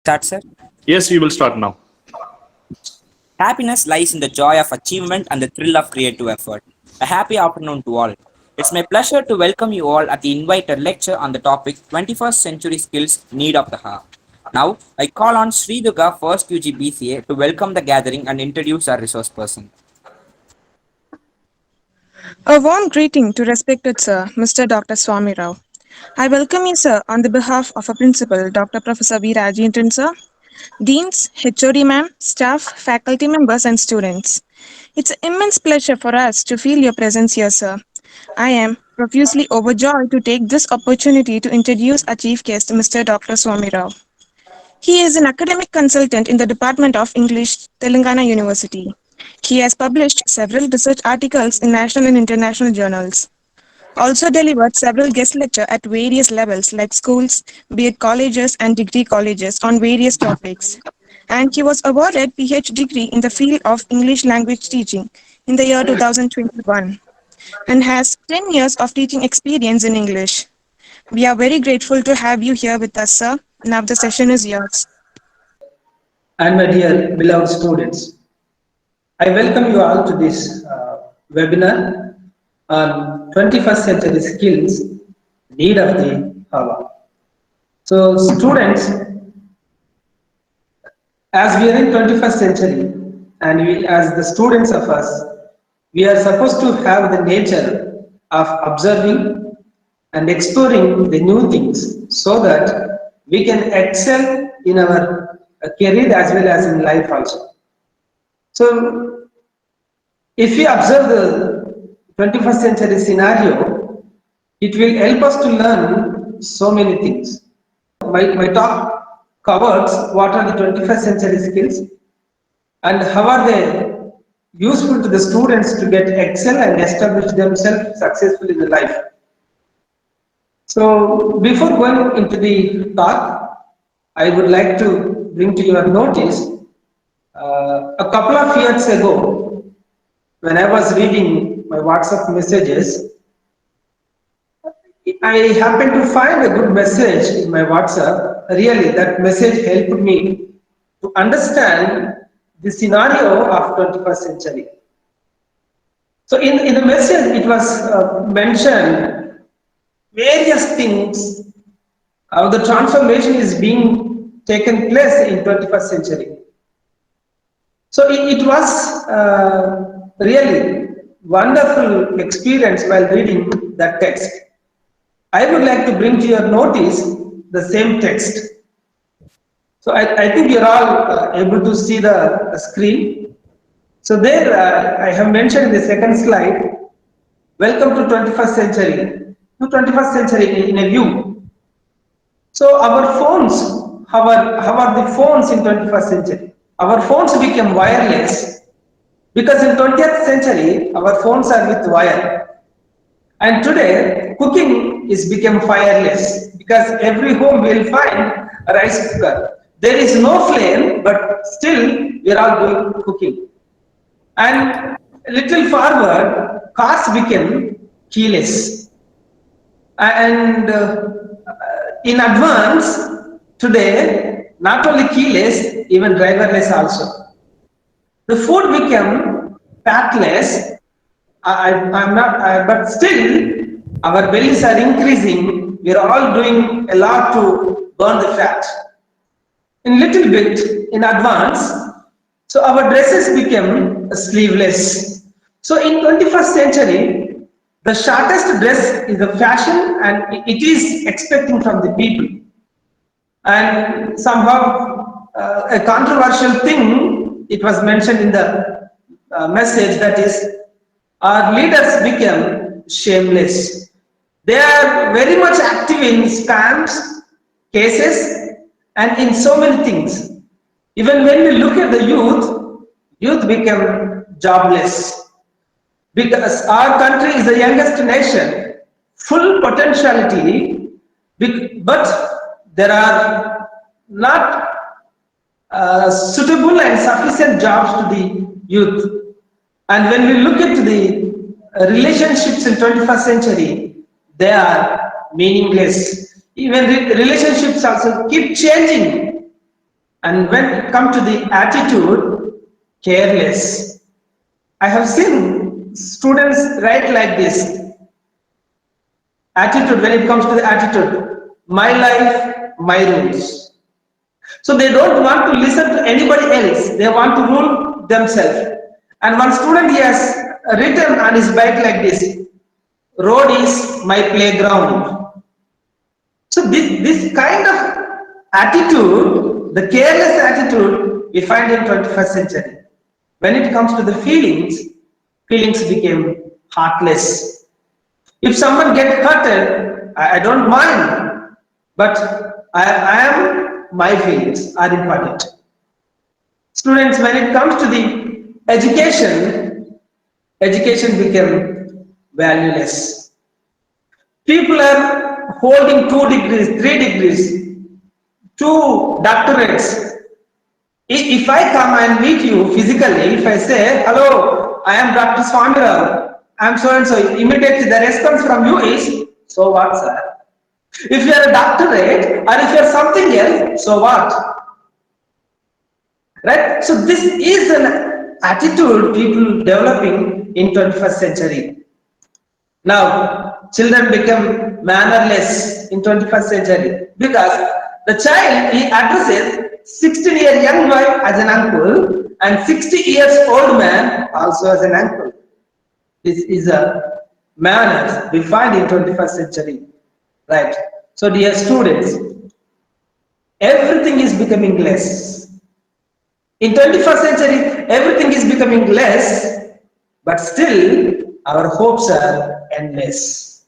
Start, sir. Yes, we will start now. Happiness lies in the joy of achievement and the thrill of creative effort. A happy afternoon to all. It's my pleasure to welcome you all at the invited lecture on the topic 21st Century Skills Need of the Hour. Now, I call on Sri Durga, first UG BCA, to welcome the gathering and introduce our resource person. A warm greeting to respected Sir, Mr. Dr. Swami Rao. I welcome you, sir, on the behalf of our principal, Dr. Professor V. Rajendran, sir, deans, HOD ma'am, staff, faculty members, and students. It's an immense pleasure for us to feel your presence here, sir. I am profusely overjoyed to take this opportunity to introduce our chief guest, Mr. Dr. Swami Rao. He is an academic consultant in the Department of English, Telangana University. He has published several research articles in national and international journals. Also delivered several guest lectures at various levels like schools, B.Ed colleges and degree colleges on various topics. And he was awarded PhD degree in the field of English language teaching in the year 2021 and has 10 years of teaching experience in English. We are very grateful to have you here with us, sir. Now the session is yours. And my dear beloved students, I welcome you all to this webinar on 21st century skills, need of the hour. So students, as we are in 21st century and we as the students of us, we are supposed to have the nature of observing and exploring the new things so that we can excel in our career as well as in life also. So if we observe the 21st century scenario, it will help us to learn so many things. My talk covers what are the 21st century skills and how are they useful to the students to get excel and establish themselves successfully in the life. So before going into the talk, I would like to bring to your notice a couple of years ago, when I was reading my WhatsApp messages, I happened to find a good message in my WhatsApp. Really, that message helped me to understand the scenario of 21st century. So in the message, it was mentioned various things, how the transformation is being taken place in 21st century. So it was really wonderful experience while reading that text. I would like to bring to your notice the same text. So I think you're all able to see the screen. So there I have mentioned in the second slide, welcome to 21st century, to 21st century in a view. So our phones, how are the phones in 21st century? Our phones became wireless because in 20th century, our phones are with wire. And today, cooking is become fireless because every home will find a rice cooker. There is no flame, but still we are all doing cooking. And a little forward, cars became keyless. And in advance, today, not only keyless, even driverless also. The food became fatless. I'm not, but still, our bellies are increasing. We are all doing a lot to burn the fat. In little bit, in advance, so our dresses became sleeveless. So in 21st century, the shortest dress is the fashion and it is expecting from the people. And somehow a controversial thing, it was mentioned in the message, that is, our leaders became shameless. They are very much active in scams, cases, and in so many things. Even when we look at the youth become jobless. Because our country is the youngest nation, full potentiality, but there are not suitable and sufficient jobs to the youth. And when we look at the relationships in 21st century, they are meaningless. Even relationships also keep changing. And when it comes to the attitude, careless. I have seen students write like this. Attitude, when it comes to the attitude, my life, my rules. So they don't want to listen to anybody else. They want to rule themselves. And one student he has written on his bike like this: road is my playground. So this kind of attitude, the careless attitude, we find in 21st century. When it comes to the feelings, feelings became heartless. If someone gets hurted, I don't mind, but I am, my feelings are important. Students, when it comes to the education, education became valueless. People are holding 2 degrees, 3 degrees, 2 doctorates. If I come and meet you physically, if I say, hello, I am Dr. Swamirao, I am so and so, immediately the response from you is, so what, sir? If you are a doctorate or if you are something else, so what? Right? So this is an attitude people developing in 21st century. Now, children become mannerless in 21st century because the child, he addresses 16-year young boy as an uncle and 60 years old man also as an uncle. This is a manners we find in 21st century. Right. So dear students, everything is becoming less. In 21st century, everything is becoming less, but still our hopes are endless.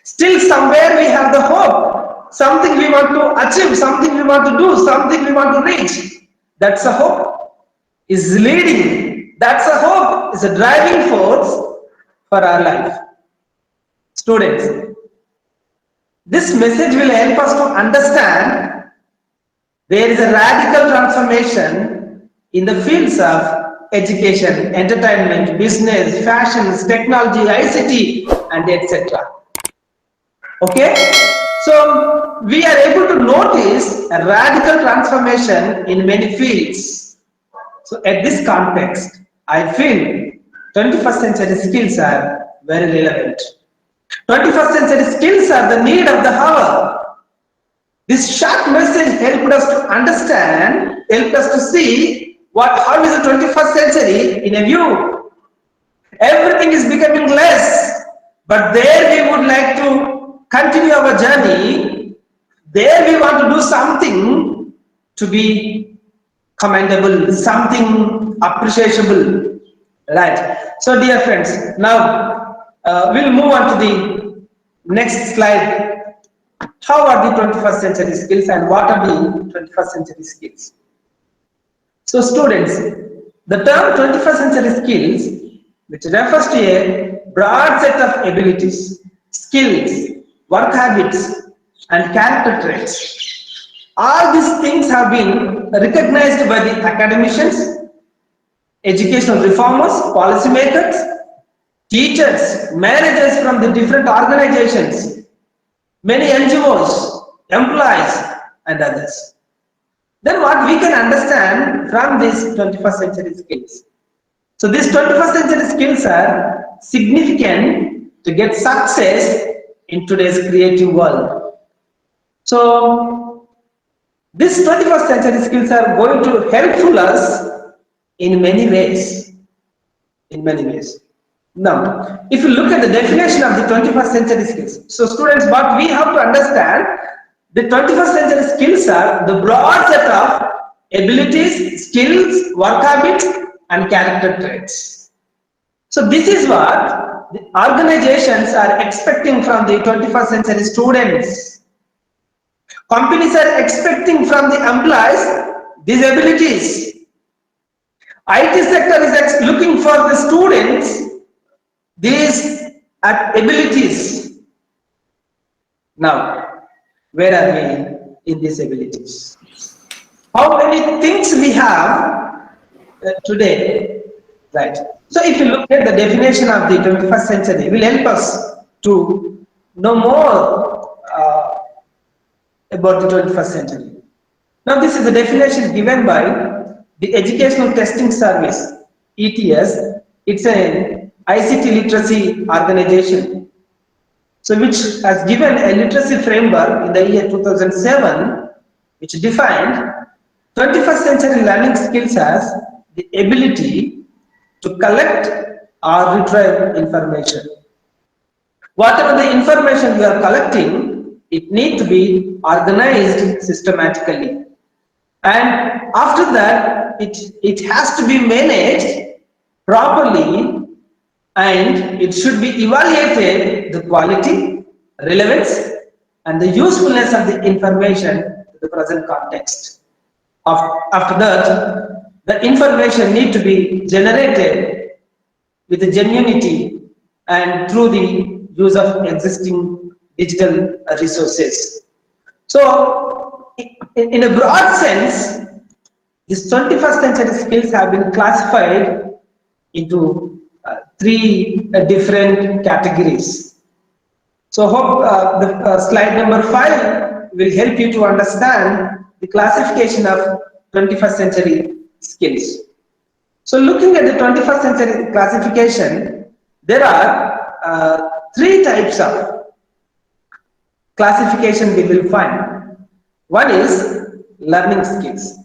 Still somewhere we have the hope, something we want to achieve, something we want to do, something we want to reach. That's a hope is leading. That's a hope is a driving force for our life. Students, this message will help us to understand there is a radical transformation in the fields of education, entertainment, business, fashions, technology, ICT, and etc. Okay? So we are able to notice a radical transformation in many fields. So at this context, I feel 21st century skills are very relevant. 21st century skills are the need of the hour. This short message helped us to understand, helped us to see how is the 21st century in a view. Everything is becoming less, but there we would like to continue our journey. There we want to do something to be commendable, something appreciable. Right. So dear friends, now we'll move on to the next slide. How are the 21st century skills and what are the 21st century skills? So students, the term 21st century skills, which refers to a broad set of abilities, skills, work habits, and character traits. All these things have been recognized by the academicians, educational reformers, policymakers, teachers, managers from the different organizations, many NGOs, employees, and others. Then what we can understand from these 21st century skills? So these 21st century skills are significant to get success in today's creative world. So these 21st century skills are going to help us in many ways. In many ways. Now, if you look at the definition of the 21st century skills, so students, what we have to understand, the 21st century skills are the broad set of abilities, skills, work habits, and character traits. So this is what the organizations are expecting from the 21st century students. Companies are expecting from the employees these abilities. IT sector is looking for the students these abilities. Now, where are we in these abilities? How many things we have today, right? So if you look at the definition of the 21st century, it will help us to know more about the 21st century. Now, this is the definition given by the Educational Testing Service, ETS. It's an ICT literacy organization, so which has given a literacy framework in the year 2007, which defined 21st century learning skills as the ability to collect or retrieve information. Whatever the information we are collecting, it needs to be organized systematically. And after that, it has to be managed properly, and it should be evaluated the quality, relevance, and the usefulness of the information to the present context. After that, the information need to be generated with the genuinity and through the use of existing digital resources. So, in a broad sense, these 21st century skills have been classified into three different categories. So, hope the slide number 5 will help you to understand the classification of 21st century skills. So, looking at the 21st century classification, there are 3 types of classification we will find. One is learning skills.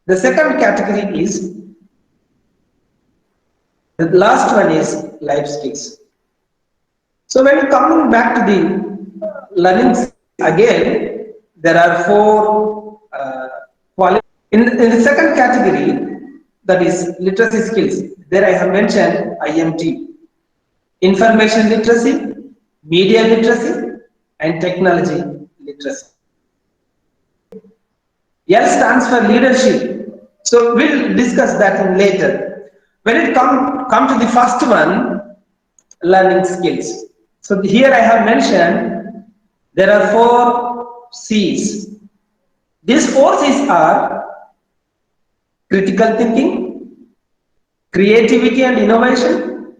The second category is, the last one is life skills. So when coming back to the learning again, there are 4 qualities. In the second category, that is literacy skills, there I have mentioned IMT, information literacy, media literacy, and technology literacy. L stands for leadership. So we'll discuss that in later. When it come to the first one, learning skills. So here I have mentioned there are 4 C's. These 4 C's are critical thinking, creativity and innovation,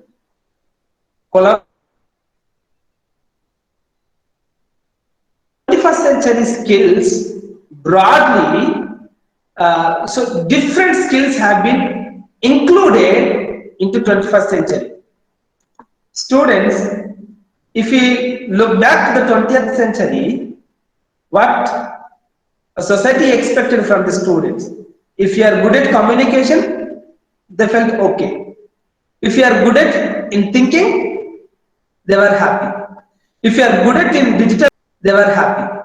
collaboration. 21st century skills broadly, so different skills have been included into 21st century. Students, if we look back to the 20th century, what a society expected from the students? If you are good at communication, they felt okay. If you are good at in thinking, they were happy. If you are good at in digital, they were happy.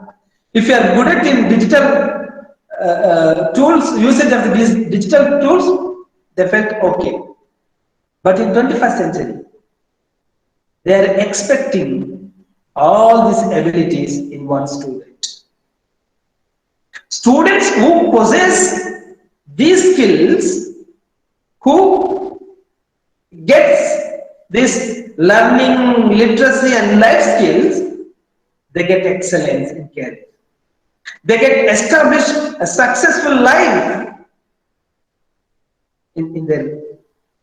If you are good at in digital tools, usage of the digital tools, they felt okay. But in 21st century, they are expecting all these abilities in one student. Students who possess these skills, who gets this learning, literacy and life skills, they get excellence in career. They get established a successful life in their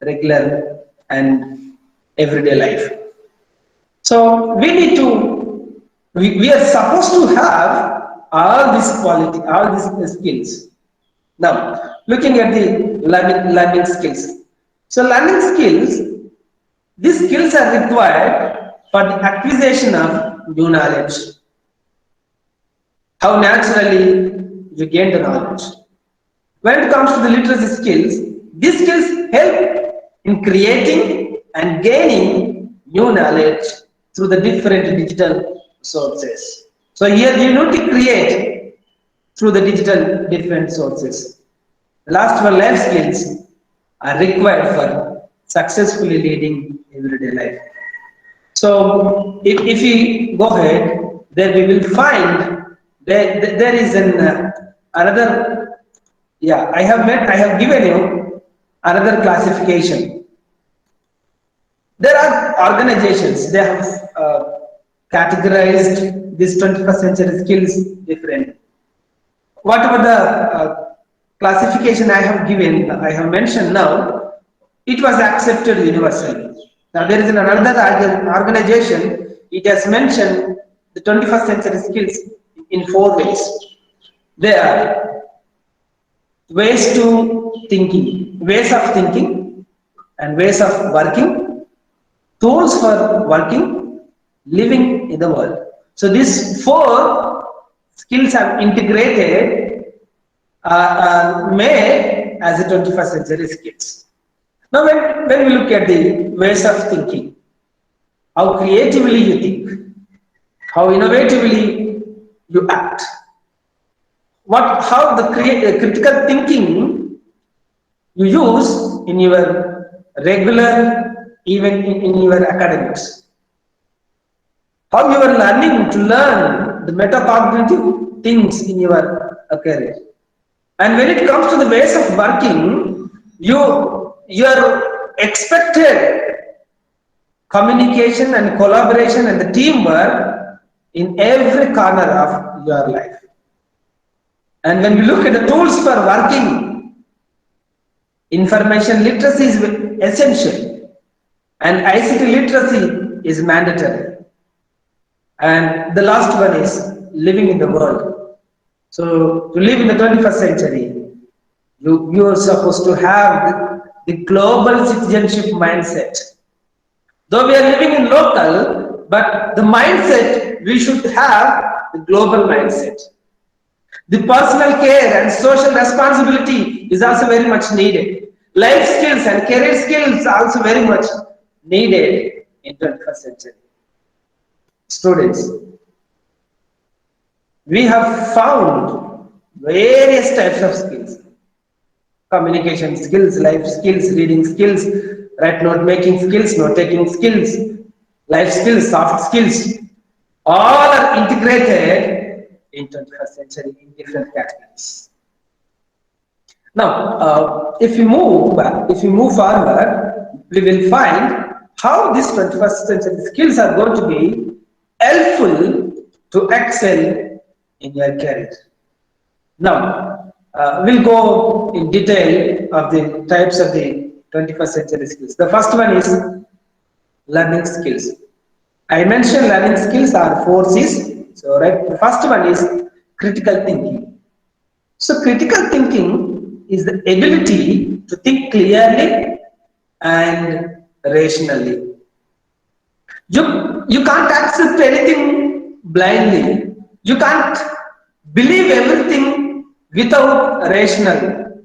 regular and everyday life. So we need to, we are supposed to have all this quality, all these skills. Now, looking at the learning skills. So learning skills, these skills are required for the acquisition of new knowledge. How naturally you gain the knowledge. When it comes to the literacy skills, these skills help in creating and gaining new knowledge through the different digital sources. So here you need to create through the digital different sources. The last one, life skills, are required for successfully leading everyday life. So if we go ahead, then we will find there is another, yeah, I have given you another classification. There are organizations, they have categorized these 21st century skills different. Whatever the classification I have given, I have mentioned now, it was accepted universally. Now there is another organization, it has mentioned the 21st century skills in 4 ways. They are ways of thinking and ways of working, tools for working, living in the world. So these four skills are integrated, made as a 21st century skills. Now, when we look at the ways of thinking, how creatively you think, how innovatively you act, how the critical thinking you use in your regular, even in your academics, how you are learning to learn the metacognitive things in your career. And when it comes to the ways of working, your expected communication and collaboration and the teamwork in every corner of your life. And when we look at the tools for working, information literacy is essential and ICT literacy is mandatory. And the last one is living in the world. So to live in the 21st century, you are supposed to have the global citizenship mindset. Though we are living in local, but the mindset, we should have the global mindset. The personal care and social responsibility is also very much needed. Life skills and career skills are also very much needed in 21st century. Students, we have found various types of skills. Communication skills, life skills, reading skills, right note making skills, note taking skills, life skills, soft skills, all are integrated in 21st century in different categories. Now, if we move forward, we will find how these 21st century skills are going to be helpful to excel in your career. Now, we'll go in detail of the types of the 21st century skills. The first one is learning skills. I mentioned learning skills are 4 C's. So, right, the first one is critical thinking. So, critical thinking is the ability to think clearly and rationally. You can't accept anything blindly. You can't believe everything without rational.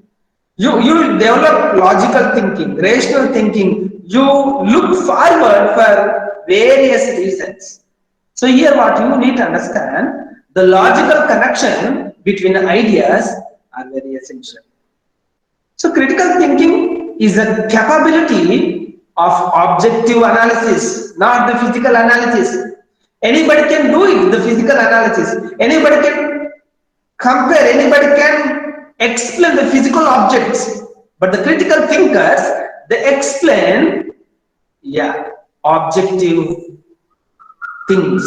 You develop logical thinking, rational thinking. You look forward for various reasons. So here what you need to understand, the logical connection between ideas are very essential. So critical thinking is a capability of objective analysis, not the physical analysis. Anybody can do it, the physical analysis. Anybody can compare, anybody can explain the physical objects. But the critical thinkers, they explain, objective things.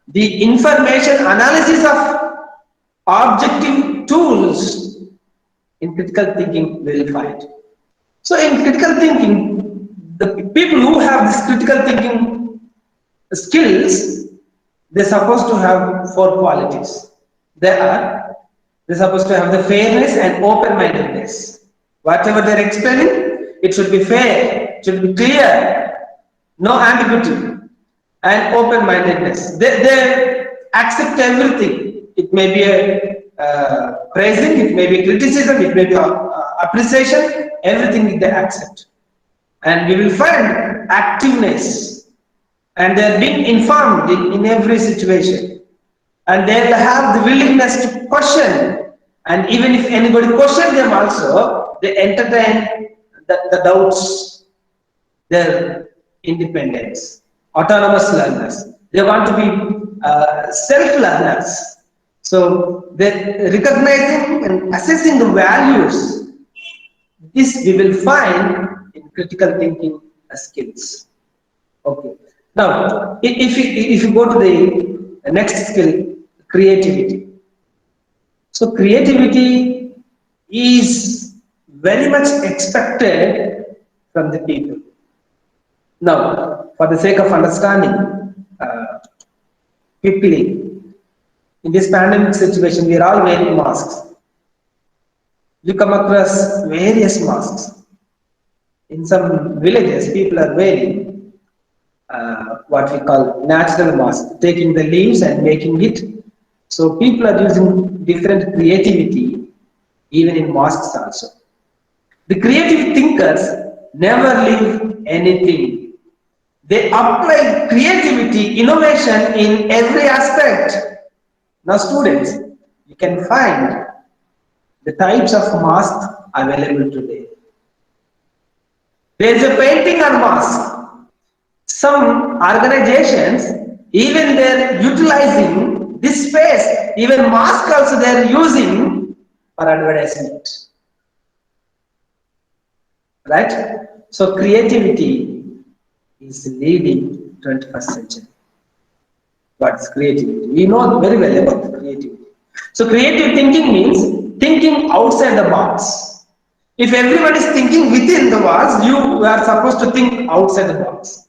The information analysis of objective tools in critical thinking we will find. So in critical thinking, the people who have this critical thinking skills, they're supposed to have 4 qualities. They're supposed to have the fairness and open-mindedness. Whatever they're explaining, it should be fair, it should be clear, no ambiguity, and open-mindedness. They accept everything. It may be a praising, it may be criticism, it may be appreciation, everything they accept. And we will find activeness, and they're being informed in every situation. And they have the willingness to question, and even if anybody questions them also, they entertain the doubts. They're independence, autonomous learners. They want to be self-learners. So they're recognizing and assessing the values. This we will find in critical thinking skills. Okay. Now, if you go to the next skill, creativity. So creativity is very much expected from the people. Now, for the sake of understanding, quickly, in this pandemic situation, we are all wearing masks. You come across various masks. In some villages, people are wearing what we call natural mask, taking the leaves and making it. So people are using different creativity even in masks also. The creative thinkers never leave anything. They apply creativity, innovation in every aspect. Now, students, you can find the types of masks available today. There is a painting on mask. Some organizations, even they're utilizing this space, even mask also they're using for advertisement. Right? So creativity is leading 21st century. What's creativity? We know very well about the creativity. So creative thinking means thinking outside the box. If everyone is thinking within the box, you are supposed to think outside the box.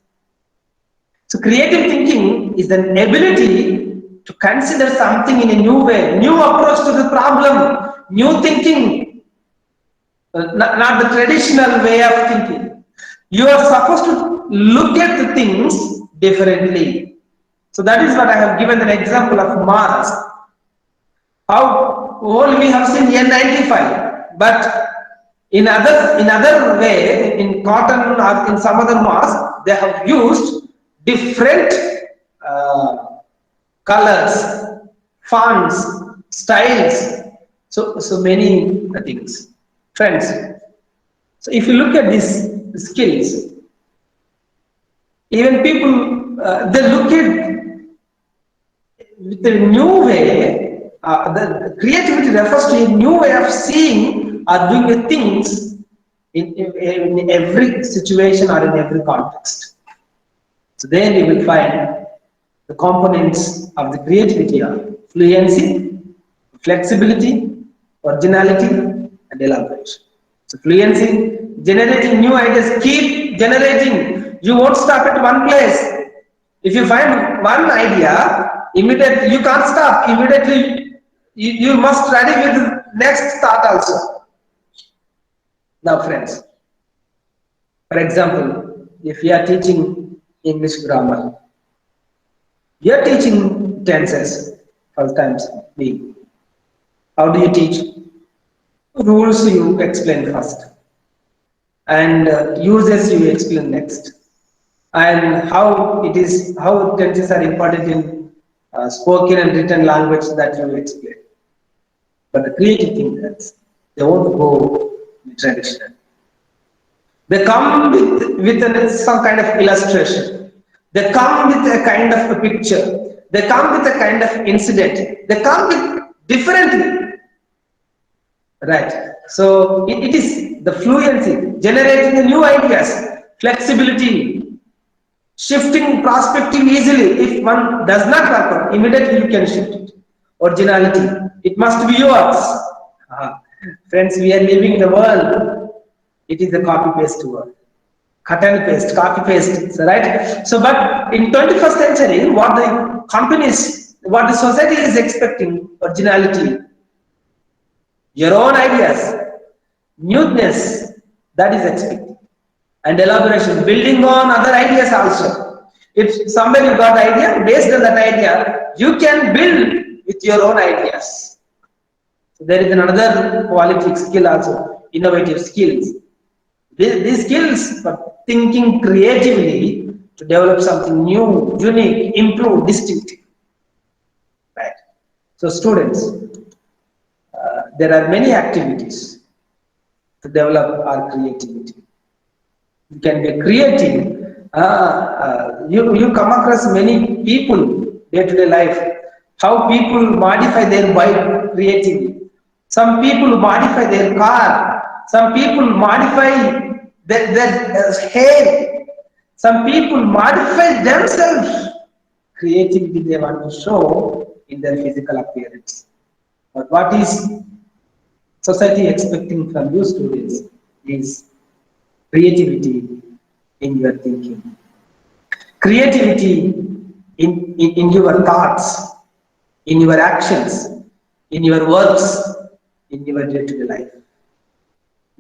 So creative thinking is an ability to consider something in a new way, new approach to the problem, new thinking, not the traditional way of thinking. You are supposed to look at the things differently. So that is what I have given an example of Mars. How all we have seen N95, but in other way, in cotton or in some other mask, they have used different colors, fonts, styles, so many things. Friends, so if you look at these skills, even people they look at with a new way. The creativity refers to a new way of seeing or doing the things in every situation or in every context. So then you will find the components of the creativity are fluency, flexibility, originality, and elaboration. So fluency, generating new ideas, keep generating. You won't stop at one place. If you find one idea, immediately you can't stop. Immediately you must study with the next thought also. Now, friends, for example, if you are teaching English grammar, you are teaching tenses first times being. How do you teach? Rules you explain first, and uses you explain next, and how tenses are important in spoken and written language that you explain. But the creative thinkers, they won't go traditional. They come with some kind of illustration. They come with a kind of a picture. They come with a kind of incident. They come with differently. Right. So it is the fluency, generating the new ideas, flexibility, shifting perspective easily. If one does not happen, immediately you can shift it. Originality, it must be yours. Friends, we are living in a world, it is a copy paste world. Cut and paste, copy paste, right? So, but in 21st century, what the companies, what the society is expecting, originality, your own ideas, newness, that is expected, and elaboration, building on other ideas also. If somebody got idea, based on that idea, you can build with your own ideas. So there is another quality skill also, innovative skills. These skills for thinking creatively to develop something new, unique, improve, distinctive. Right. So students, there are many activities to develop our creativity. You can be creative. You come across many people day-to-day life, how people modify their bike creatively. Some people modify their car. Some people modify their hair. Some people modify themselves. Creativity they want to show in their physical appearance. But what is society expecting from you students is creativity in your thinking, creativity in your thoughts, in your actions, in your works, in your day-to-day life.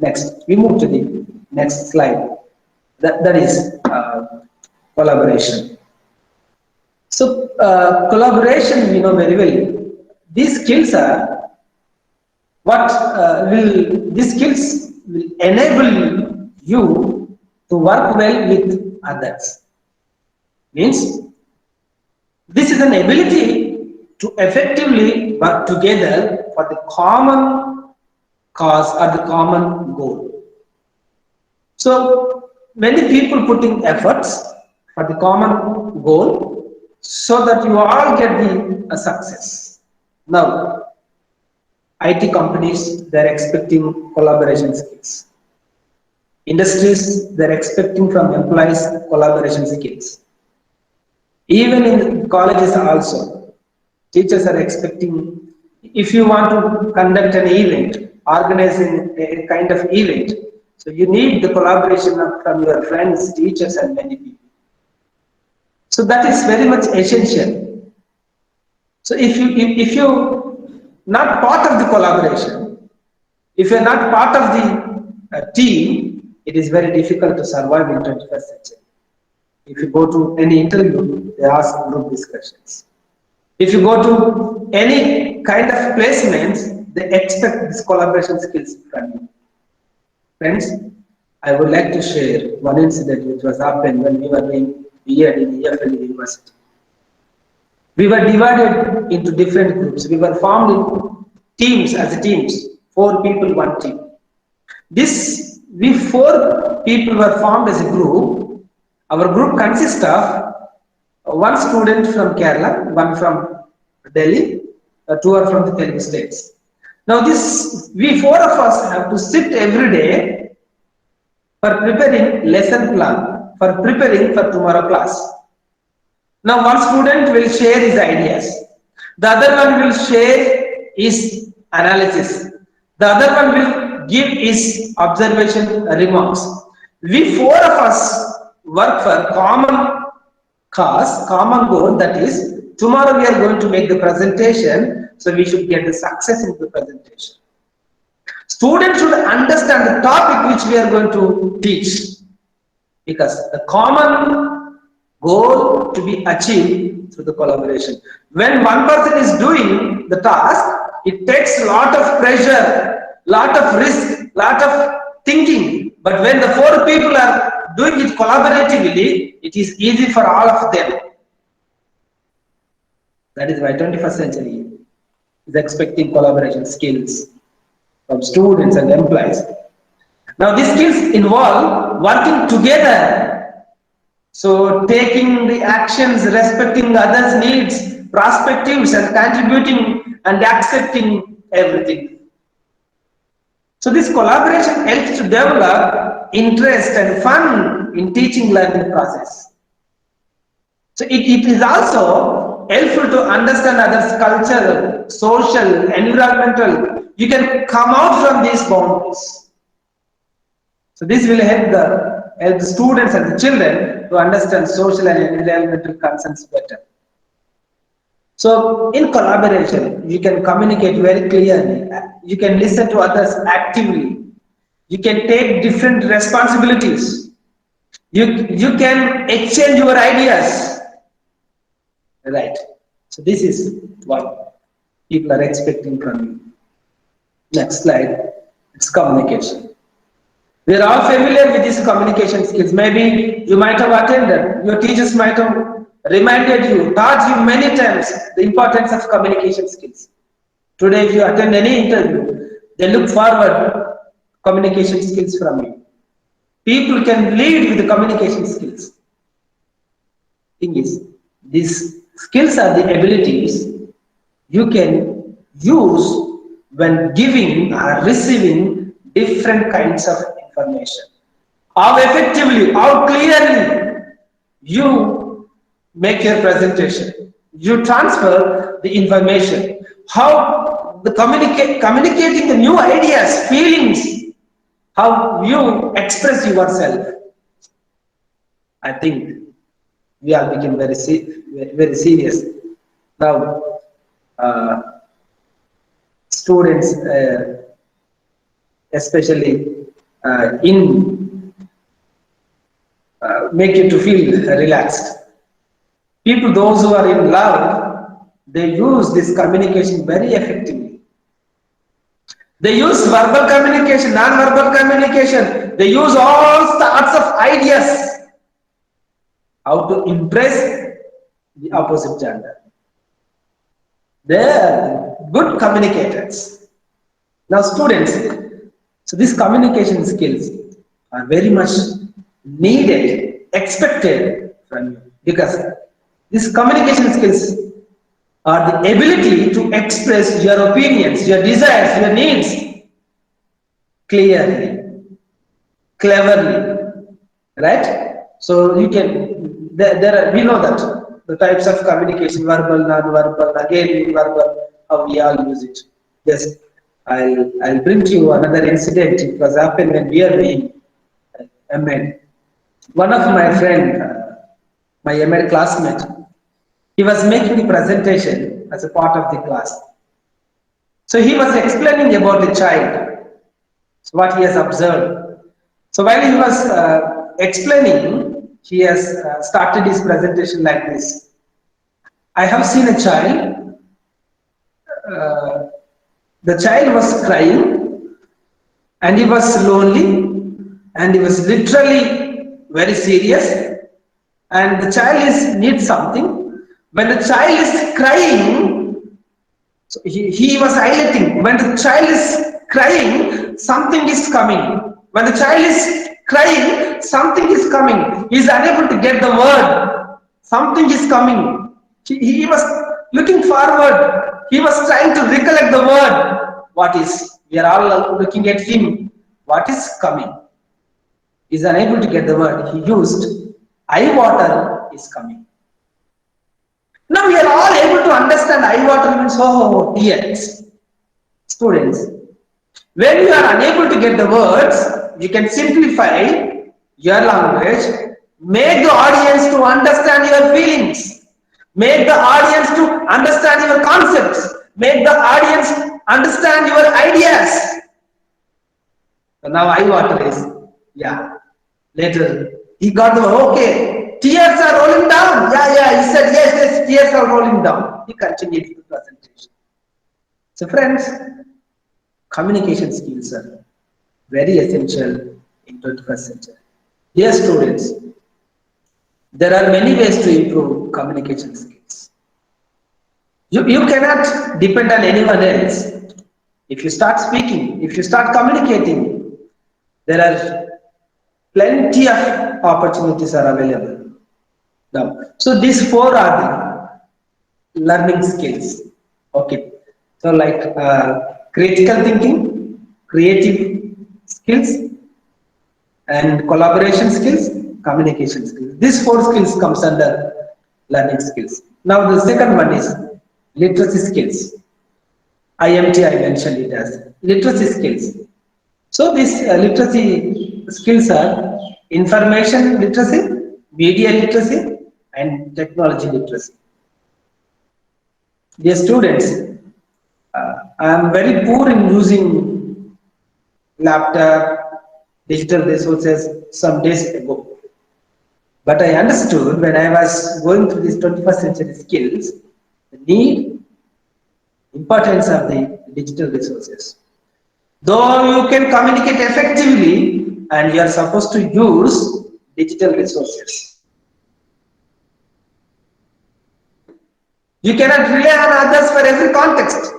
Next, we move to the next slide. That is collaboration. So collaboration, we know very well. These skills are what will these skills will enable you to work well with others. Means this is an ability to effectively work together for the common cause or the common goal. So many people putting efforts for the common goal so that you all get the success. Now, IT companies, they're expecting collaboration skills. Industries, they're expecting from employees collaboration skills. Even in colleges also, teachers are expecting, if you want to conduct an event, organizing a kind of event, so you need the collaboration from your friends, teachers, and many people. So that is very much essential. So if you not part of the collaboration, if you're not part of the team, it is very difficult to survive in 21st century. If you go to any interview, they ask group discussions. If you go to any kind of placements, they expect this collaboration skills from you. Friends, I would like to share one incident which was happened when we were being here in EFL University. We were divided into different groups. We were formed in teams as teams, 4 people, 1 team. We 4 people were formed as a group. Our group consists of 1 student from Kerala, 1 from Delhi, 2 are from the Telugu states. Now we 4 of us have to sit every day for preparing lesson plan, for preparing for tomorrow class. Now one student will share his ideas, the other one will share his analysis, the other one will give his observation remarks. We 4 of us work for common cause, common goal, that is, tomorrow we are going to make the presentation, so we should get the success in the presentation. Students should understand the topic which we are going to teach, because the common goal to be achieved through the collaboration. When one person is doing the task, it takes a lot of pressure, lot of risk, lot of thinking. But when the 4 people are doing it collaboratively, it is easy for all of them. That is why 21st century is expecting collaboration skills from students and employees. Now these skills involve working together. So taking the actions, respecting others' needs, perspectives, and contributing and accepting everything. So this collaboration helps to develop interest and fun in teaching learning process. So it is also helpful to understand others' culture, social, environmental. You can come out from these boundaries. So this will help the students and the children to understand social and environmental concerns better. So in collaboration, you can communicate very clearly. You can listen to others actively. You can take different responsibilities. You can exchange your ideas. Right. So this is what people are expecting from you. Next slide. It's communication. We are all familiar with these communication skills. Maybe you might have attended, your teachers might have reminded you, taught you many times the importance of communication skills. Today, if you attend any interview, they look forward communication skills from you. People can lead with the communication skills. Thing is, these skills are the abilities you can use when giving or receiving different kinds of information. How effectively, how clearly you make your presentation, you transfer the information, how the communicating the new ideas, feelings, how you express yourself. I think we all become very serious now. Students, especially in make you to feel relaxed. People, those who are in love, they use this communication very effectively. They use verbal communication, non-verbal communication. They use all sorts of ideas how to impress the opposite gender. They are good communicators. Now, students, so these communication skills are very much needed, expected from you because these communication skills are the ability to express your opinions, your desires, your needs clearly, cleverly, right? So you can, we know that the types of communication, verbal, non-verbal, again verbal, how we all use it. Yes, I'll bring to you another incident. It was happened when we are doing ML. One of my friend, my ML classmate, he was making the presentation as a part of the class. So he was explaining about the child, so what he has observed. So while he was explaining, he has started his presentation like this. I have seen a child, the child was crying and he was lonely and he was literally very serious and the child needs something. When the child is crying, so he was highlighting, when the child is crying, something is coming. When the child is crying, something is coming. He is unable to get the word. Something is coming. He was looking forward. He was trying to recollect the word. What is? We are all looking at him. What is coming? He is unable to get the word. He used, eye water is coming. Now we are all able to understand eye water means tears. Students, when you are unable to get the words, you can simplify your language, make the audience to understand your feelings, make the audience to understand your concepts, make the audience understand your ideas. So now eye water is, yeah, later he got the word, okay, tears are rolling down. Yeah, he said, yes, tears are rolling down. He continued the presentation. So friends, communication skills are very essential in 21st century. Dear students, there are many ways to improve communication skills. You cannot depend on anyone else. If you start speaking, if you start communicating, there are plenty of opportunities are available. Now, so these four are the learning skills. Okay, so like critical thinking, creative skills, and collaboration skills, communication skills. These four skills comes under learning skills. Now the second one is literacy skills. IMT, I mentioned it as literacy skills. So these literacy skills are information literacy, media literacy, and technology literacy. Dear students, I am very poor in using laptop, digital resources some days ago. But I understood when I was going through these 21st century skills, the need, importance of the digital resources. Though you can communicate effectively and you are supposed to use digital resources. You cannot rely on others for every context.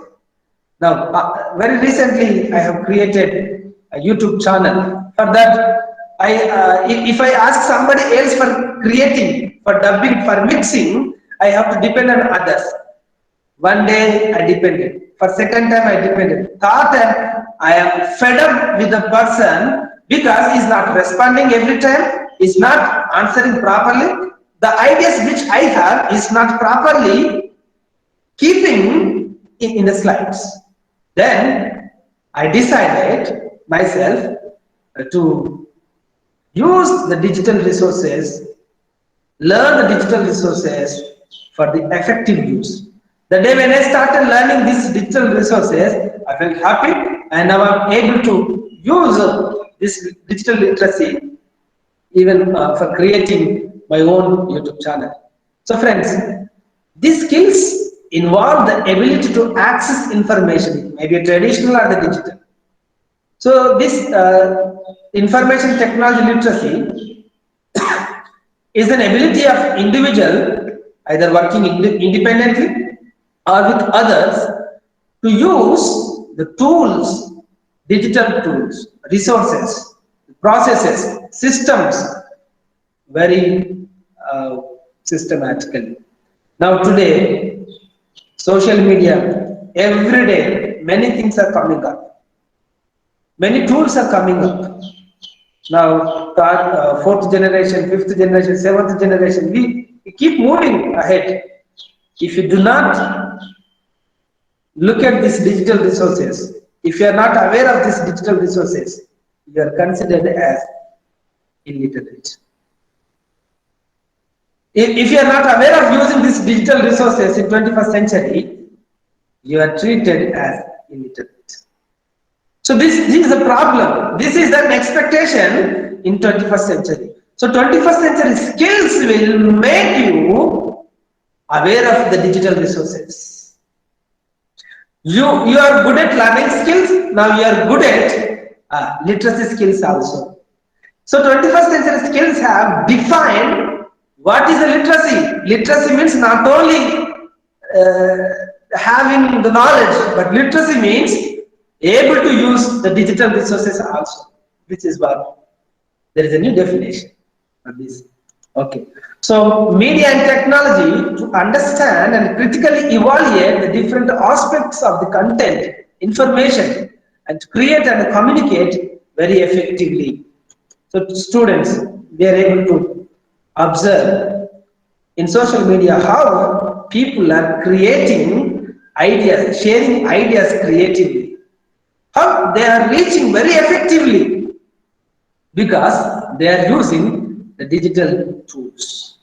Now, very recently, I have created a YouTube channel. For that, if I ask somebody else for creating, for dubbing, for mixing, I have to depend on others. One day I depended. For second time I depended. Third time I am fed up with the person because he's not responding every time, he's not answering properly. The ideas which I have is not properly keeping in the slides. Then I decided myself to use the digital resources, learn the digital resources for the effective use. The day when I started learning these digital resources, I felt happy and now I'm able to use this digital literacy even for creating my own YouTube channel. So friends, these skills involve the ability to access information, maybe traditional or the digital. So this information technology literacy is an ability of individual either working independently or with others to use the tools, digital tools, resources, processes, systems very systematically. Now today, social media, every day, many things are coming up. Many tools are coming up. Now, fourth generation, fifth generation, seventh generation, we keep moving ahead. If you do not look at these digital resources, if you are not aware of these digital resources, you are considered as illiterate. If you are not aware of using these digital resources in 21st century, you are treated as illiterate. So this is a problem. This is an expectation in 21st century. So 21st century skills will make you aware of the digital resources. You are good at learning skills. Now you are good at literacy skills also. So 21st century skills have defined what is a literacy. Literacy means not only having the knowledge, but literacy means able to use the digital resources also, which is what there is a new definition of this. Okay, so media and technology to understand and critically evaluate the different aspects of the content, information, and to create and communicate very effectively. So students, we are able to observe in social media how people are creating ideas, sharing ideas creatively. How they are reaching very effectively because they are using the digital tools.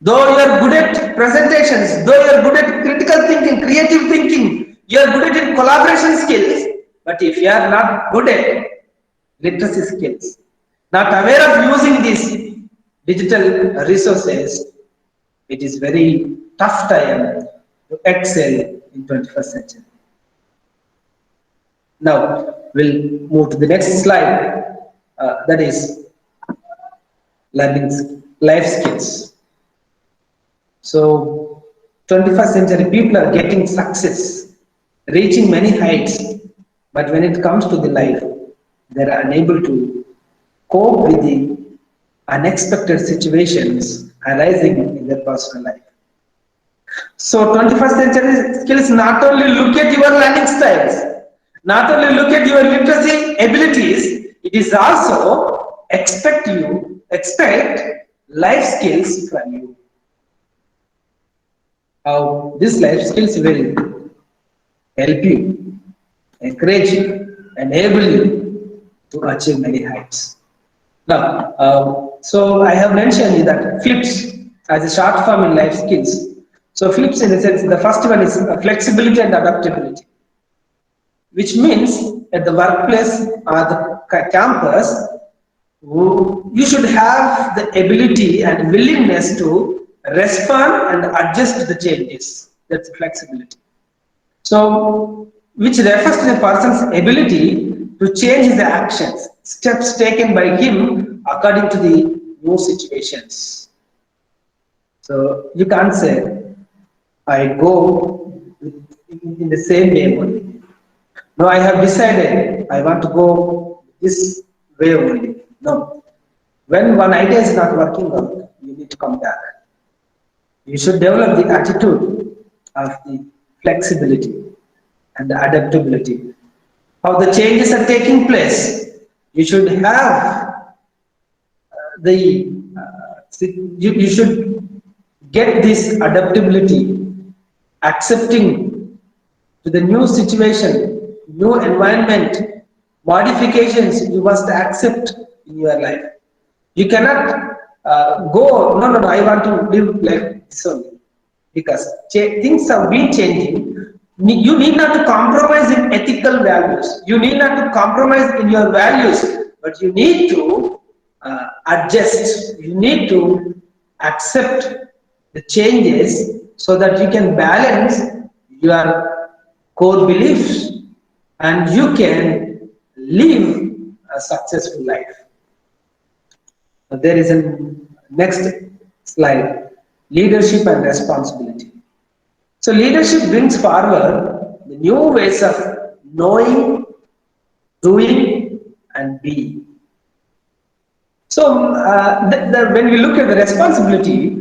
Though you are good at presentations, though you are good at critical thinking, creative thinking, you are good at collaboration skills, but if you are not good at literacy skills, not aware of using these digital resources, it is very tough time to excel in 21st century. Now, we'll move to the next slide, that is learning life skills. So, 21st century people are getting success, reaching many heights, but when it comes to the life, they are unable to cope with the unexpected situations arising in their personal life. So 21st century skills not only look at your learning styles, not only look at your literacy abilities, it is also expect life skills from you. How these life skills will help you, encourage you, enable you to achieve many heights. Now, so I have mentioned that FLIPS as a short form in life skills. So FLIPS in the sense, the first one is flexibility and adaptability, which means at the workplace or the campus, you should have the ability and willingness to respond and adjust to the changes. That's flexibility. So, which refers to the person's ability to change his actions, steps taken by him according to the new situations. So, you can't say, I go in the same way only. No, I have decided I want to go this way only. No. When one idea is not working out, you need to come back. You should develop the attitude of the flexibility and the adaptability. How the changes are taking place, you should have you should get this adaptability, accepting to the new situation, new environment, modifications you must accept in your life. You cannot go, no, I want to live like this only. Because things have been changing. You need not to compromise in ethical values. You need not to compromise in your values but you need to adjust, you need to accept the changes so that you can balance your core beliefs and you can live a successful life. There is a next slide, leadership and responsibility. So leadership brings forward the new ways of knowing, doing, and being. So when we look at the responsibility,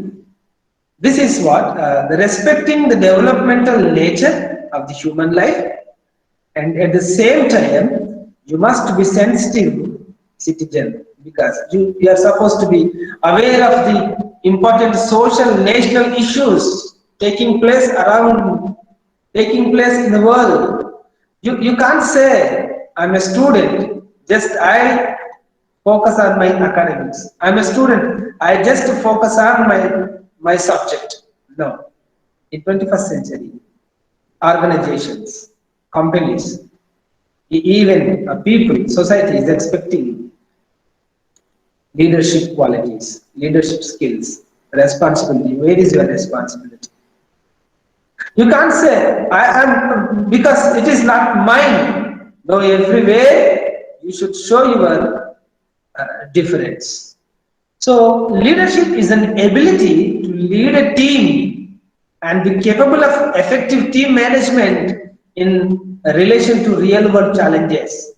this is what the respecting the developmental nature of the human life, and at the same time you must be sensitive citizen because you are supposed to be aware of the important social national issues taking place in the world. You can't say I'm a student, just I focus on my academics. I'm a student, I just focus on my subject. No. In 21st century, organizations, companies, even people, society is expecting leadership qualities, leadership skills, responsibility. Where is your responsibility? You can't say, I am, because it is not mine. No, everywhere you should show your difference. So, leadership is an ability to lead a team and be capable of effective team management in relation to real world challenges.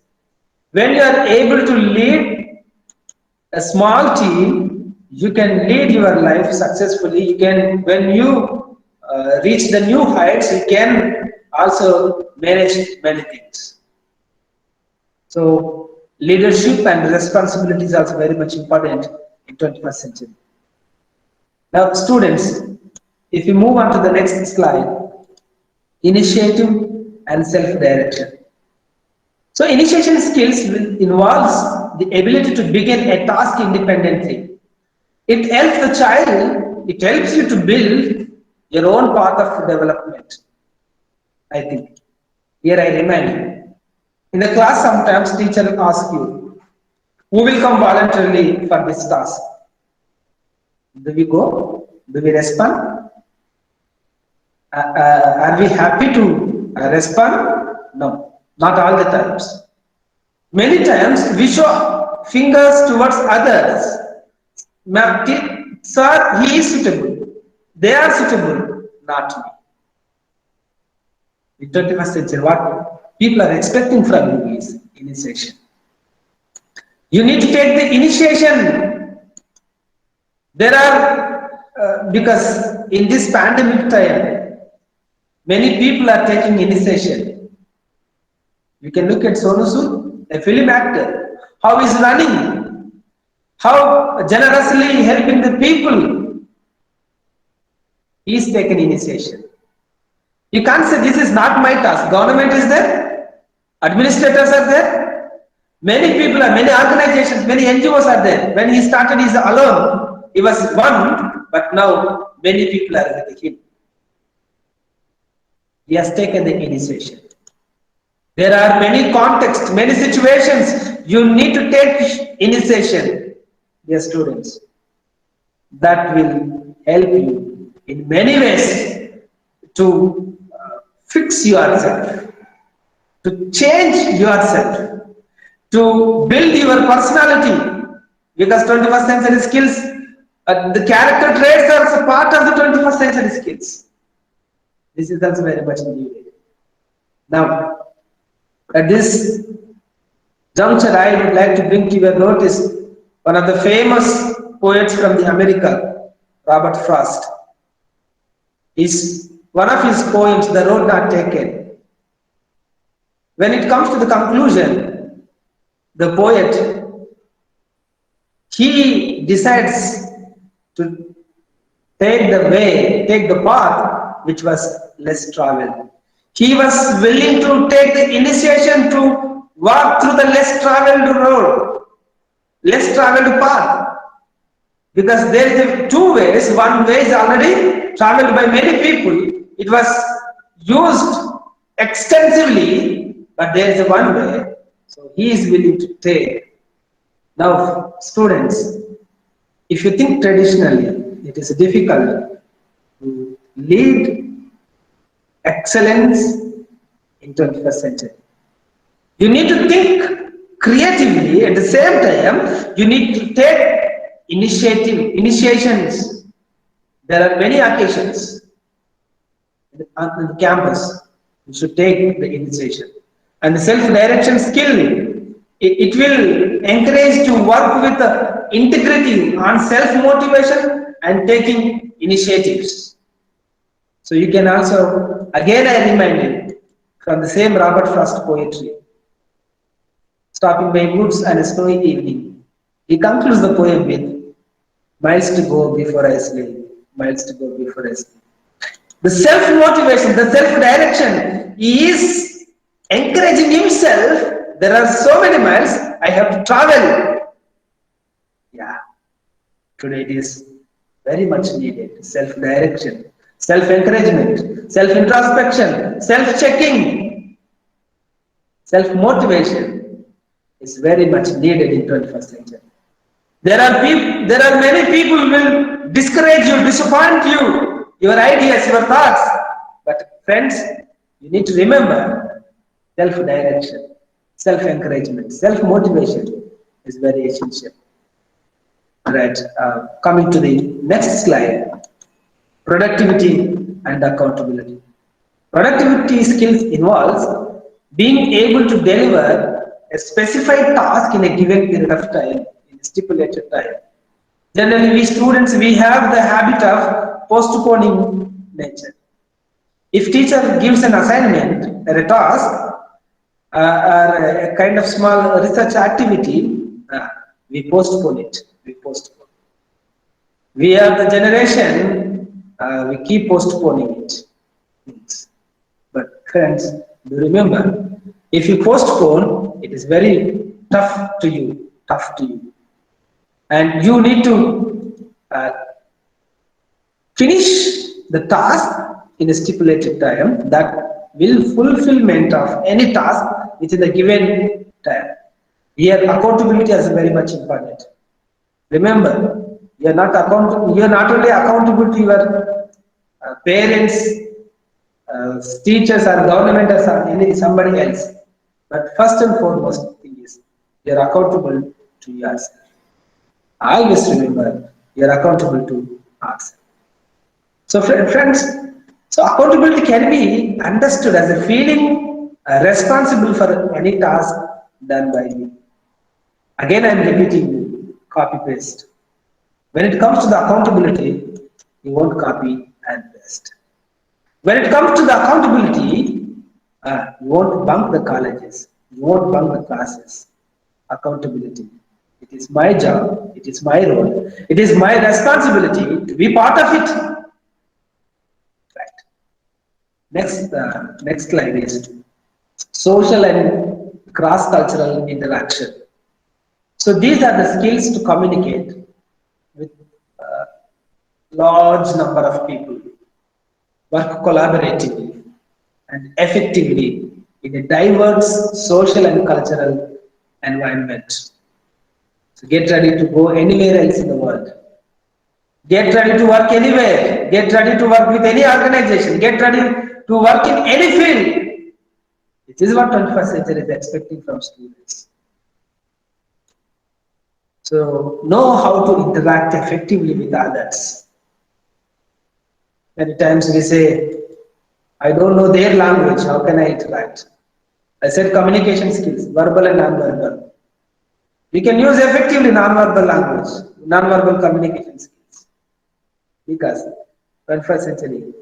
When you are able to lead a small team, you can lead your life successfully. You can, when you reach the new heights, you can also manage many things. So leadership and responsibility is also very much important in 21st century. Now, students, if you move on to the next slide, initiative and self-direction. So initiation skills involves the ability to begin a task independently. It helps the child, it helps you to build your own path of development, I think. Here I remind you. In the class, sometimes teacher will ask you, who will come voluntarily for this task? Do we go? Do we respond? Are we happy to respond? No, not all the times. Many times we show fingers towards others. Sir, he is suitable. They are suitable, not me. In 21st century, what people are expecting from you is initiation. You need to take the initiation. There are, because in this pandemic time, many people are taking initiation. You can look at Sonu Sood, a film actor, how he's running, how generously helping the people. He's taken initiation. You can't say this is not my task. Government is there, administrators are there, many people are, many organizations, many NGOs are there. When he started, he's alone. He was one, but now many people are with him. He has taken the initiation. There are many contexts, many situations you need to take initiation, dear students. That will help you in many ways to fix yourself, to change yourself, to build your personality, because 21st century skills, the character traits are part of the 21st century skills. This is also very much needed. Now, at this juncture, I would like to bring to your notice one of the famous poets from the America, Robert Frost. Is one of his poems, The Road Not Taken. When it comes to the conclusion, the poet, he decides to take the path which was less traveled. He was willing to take the initiation to walk through the less traveled road, less traveled path. Because there is two ways. One way is already traveled by many people. It was used extensively, but there is one way. So he is willing to take Now, students, if you think traditionally, it is difficult to lead excellence in 21st century. You need to think creatively at the same time, you need to take initiations. There are many occasions on the campus. You should take the initiation. And the self-direction skill, it will encourage to work with integrity on self-motivation and taking initiatives. So you can also, again I remind you, from the same Robert Frost poetry, stopping by woods and a snowy evening. He concludes the poem with miles to go before I sleep, miles to go before I sleep. The self-motivation, the self-direction, he is encouraging himself. There are so many miles I have to travel. Yeah, today it is very much needed. Self-direction, self-encouragement, self-introspection, self-checking, self-motivation is very much needed in 21st century. There are many people who will discourage you, disappoint you, your ideas, your thoughts. But friends, you need to remember self-direction, self-encouragement, self-motivation is very essential. Right. Coming to the next slide, productivity and accountability. Productivity skills involves being able to deliver a specified task in a given period of time, in a stipulated time. Generally, we students, we have the habit of postponing nature. If teacher gives an assignment or a task or a kind of small research activity, we postpone it. We postpone. We are the generation, we keep postponing it. But friends, do remember, if you postpone, it is very tough to you, tough to you. And you need to finish the task in a stipulated time that will fulfillment of any task within the given time. Here, accountability is very much important. Remember, you are not accountable. You are not only accountable to your parents, teachers, or government, or somebody else, but first and foremost thing is you are accountable to yourself. Always remember, you are accountable to ourselves. So, friends, so accountability can be understood as a feeling responsible for any task done by you. Again, I am repeating you, copy paste. When it comes to the accountability, you won't copy and paste. When it comes to the accountability, you won't bunk the colleges, you won't bunk the classes. Accountability. It is my job, it is my role, it is my responsibility to be part of it. Right. Next slide is social and cross-cultural interaction. So these are the skills to communicate with a large number of people, work collaboratively and effectively in a diverse social and cultural environment. So get ready to go anywhere else in the world. Get ready to work anywhere. Get ready to work with any organization. Get ready to work in any field. This is what 21st century is expecting from students. So know how to interact effectively with others. Many times we say, I don't know their language, how can I interact? I said communication skills, verbal and non-verbal. We can use effectively non-verbal language, non-verbal communication skills. Because 21st century,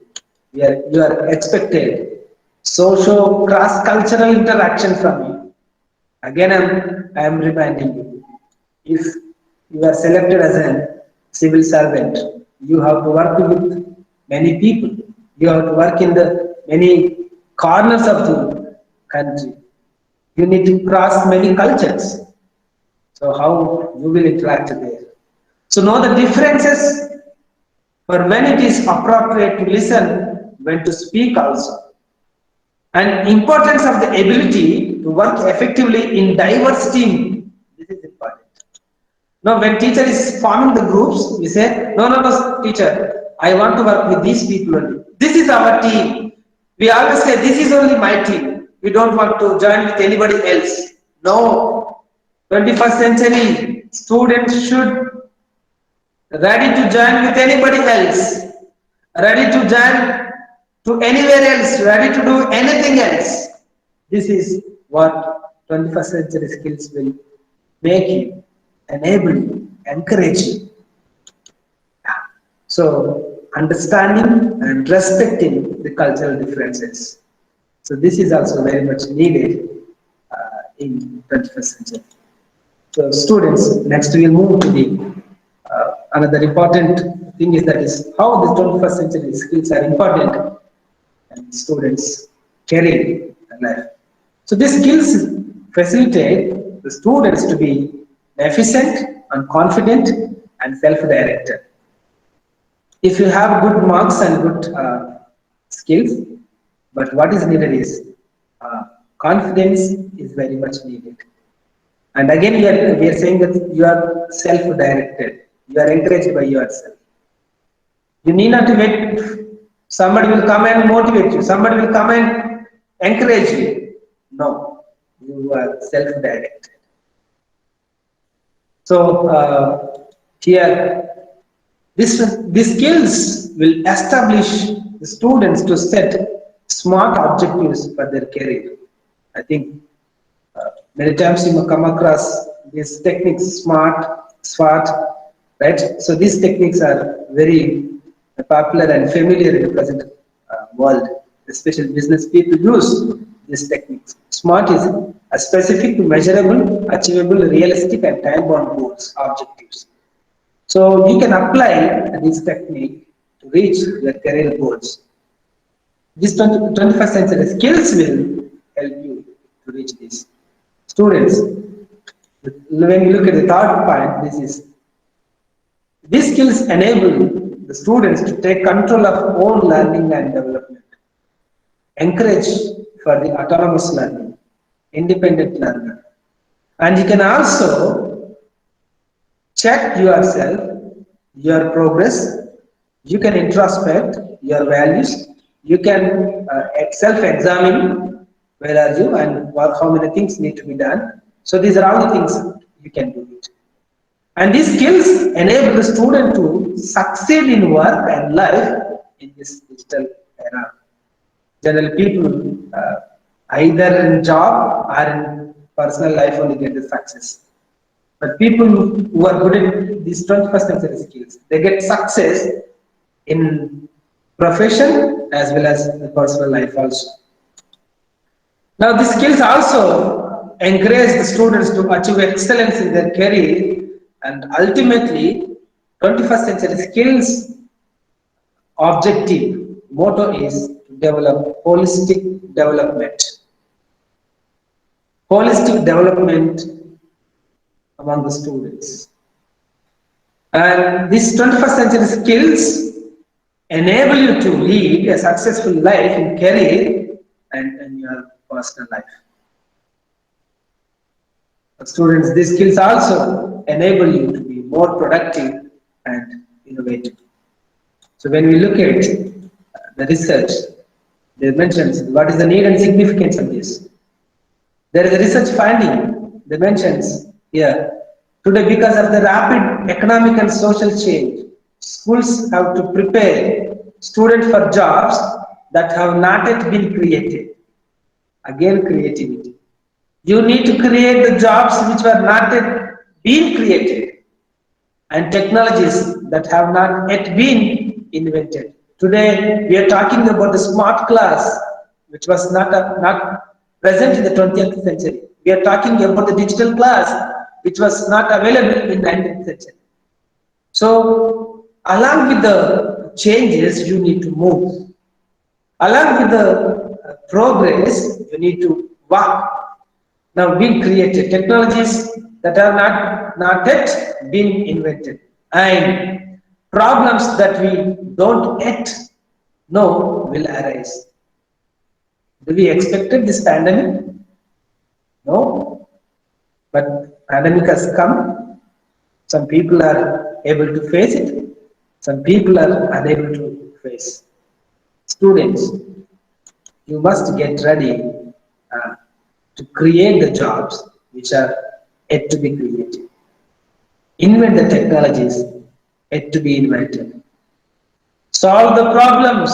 you are expected social cross-cultural interaction from you. Again, I am reminding you, if you are selected as a civil servant, you have to work with many people. You have to work in the many corners of the country. You need to cross many cultures. So how you will interact there. So know the differences for when it is appropriate to listen, when to speak also. And importance of the ability to work effectively in diverse team. This is important. Now, when teacher is forming the groups, we say, no, no, no, teacher, I want to work with these people only. This is our team. We always say, this is only my team. We don't want to join with anybody else. No. 21st century students should ready to join with anybody else, ready to join to anywhere else, ready to do anything else. This is what 21st century skills will make you, enable you, encourage you. So, understanding and respecting the cultural differences. So, this is also very much needed in 21st century. So, students, next we will move to the another important thing is that is how the 21st century skills are important in students' career and life. So, these skills facilitate the students to be efficient and confident and self-directed. If you have good marks and good skills, but what is needed is confidence is very much needed. And again, we are saying that you are self-directed. You are encouraged by yourself. You need not to wait. Somebody will come and motivate you. Somebody will come and encourage you. No, you are self-directed. So here, these skills will establish the students to set smart objectives for their career. I think many times you may come across these techniques, SMART, right? So these techniques are very popular and familiar in the present world. Especially business people use these techniques. SMART is a specific, measurable, achievable, realistic, and time-bound goals, objectives. So you can apply this technique to reach your career goals. These 21st century skills will help you to reach this. Students, when you look at the third point, these skills enable the students to take control of own learning and development, encourage for the autonomous learning, independent learner. And you can also check yourself, your progress, you can introspect your values, you can self-examine where are you and how many things need to be done. So these are all the things you can do it. And these skills enable the student to succeed in work and life in this digital era. Generally, people either in job or in personal life only get the success. But people who are good at these 21st century skills, they get success in profession as well as the personal life also. Now, these skills also encourage the students to achieve excellence in their career, and ultimately, 21st century skills objective motto is to develop holistic development. Holistic development among the students. And these 21st century skills enable you to lead a successful life in career and in your personal life. Students, these skills also enable you to be more productive and innovative. So when we look at the research, they mentions what is the need and significance of this. There is a research finding, they mentions here, today because of the rapid economic and social change, schools have to prepare students for jobs that have not yet been created. Again, creativity. You need to create the jobs which were not yet been created and technologies that have not yet been invented. Today, we are talking about the smart class, which was not present in the 20th century. We are talking about the digital class, which was not available in the 19th century. So, along with the changes, you need to move. Along with the progress, you need to walk. Now, we created technologies that are not yet been invented, and problems that we don't yet know will arise. Do we expected this pandemic? No, but pandemic has come. Some people are able to face it, some people are unable to face. Students, you must get ready uh, to create the jobs which are yet to be created. Invent the technologies yet to be invented. Solve the problems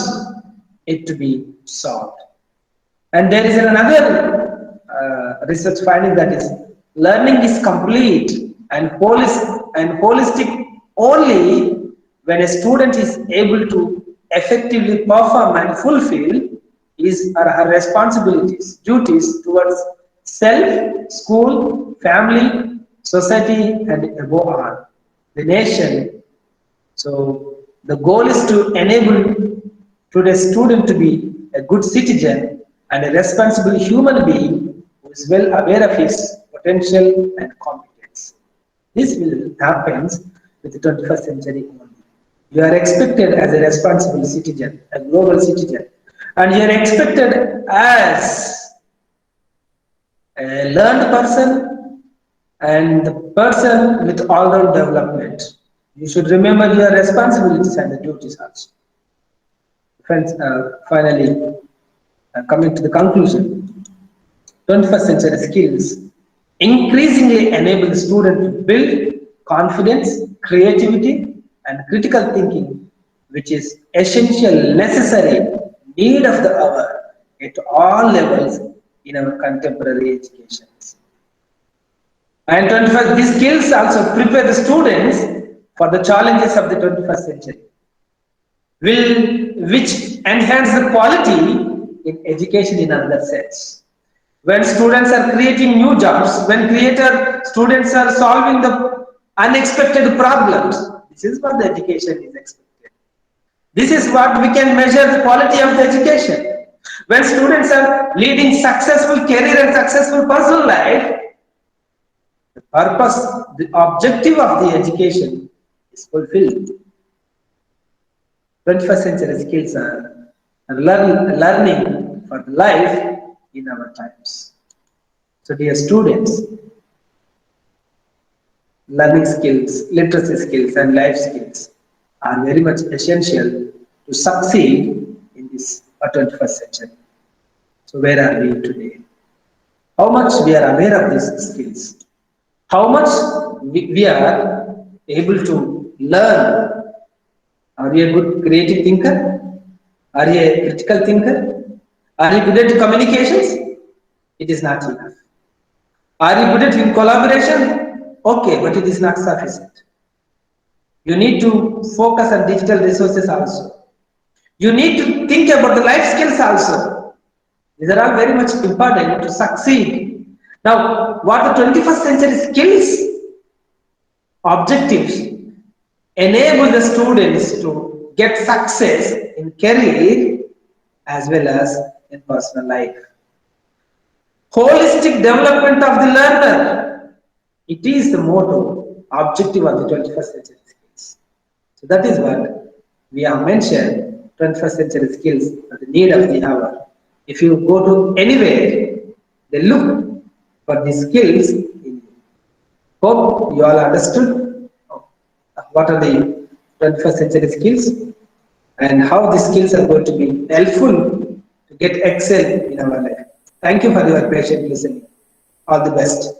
yet to be solved. And there is another research finding that is learning is complete and holistic only when a student is able to effectively perform and fulfill his or her responsibilities, duties towards self, school, family, society, and above all, the nation. So the goal is to enable today's student to be a good citizen and a responsible human being who is well aware of his potential and competence. This will happen with the 21st century only. You are expected as a responsible citizen, a global citizen, and you are expected as a learned person and the person with all-round development. You should remember your responsibilities and the duties also. Friends, finally, coming to the conclusion, 21st century skills increasingly enable the student to build confidence, creativity, and critical thinking, which is essential, necessary, need of the hour at all levels in our contemporary education. And 21st, these skills also prepare the students for the challenges of the 21st century, which enhance the quality in education in another sense. When students are creating new jobs, when students are solving the unexpected problems, this is what the education is expected. This is what we can measure the quality of the education. When students are leading successful career and successful personal life, the purpose, the objective of the education is fulfilled. 21st century skills are learning for life in our times. So dear students, learning skills, literacy skills and life skills are very much essential to succeed in this 21st century. So where are we today? How much we are aware of these skills? How much we are able to learn? Are you a good creative thinker? Are you a critical thinker? Are you good at communications? It is not enough. Are you good at collaboration? Okay, but it is not sufficient. You need to focus on digital resources also. You need to think about the life skills also. These are all very much important to succeed. Now, what the 21st century skills, objectives, enable the students to get success in career as well as in personal life. Holistic development of the learner. It is the motto, objective of the 21st century skills. So that is what we have mentioned, 21st century skills are the need of the hour. If you go to anywhere, they look for the skills in you. Hope you all understood what are the 21st century skills and how these skills are going to be helpful to get excel in our life. Thank you for your patient listening. All the best.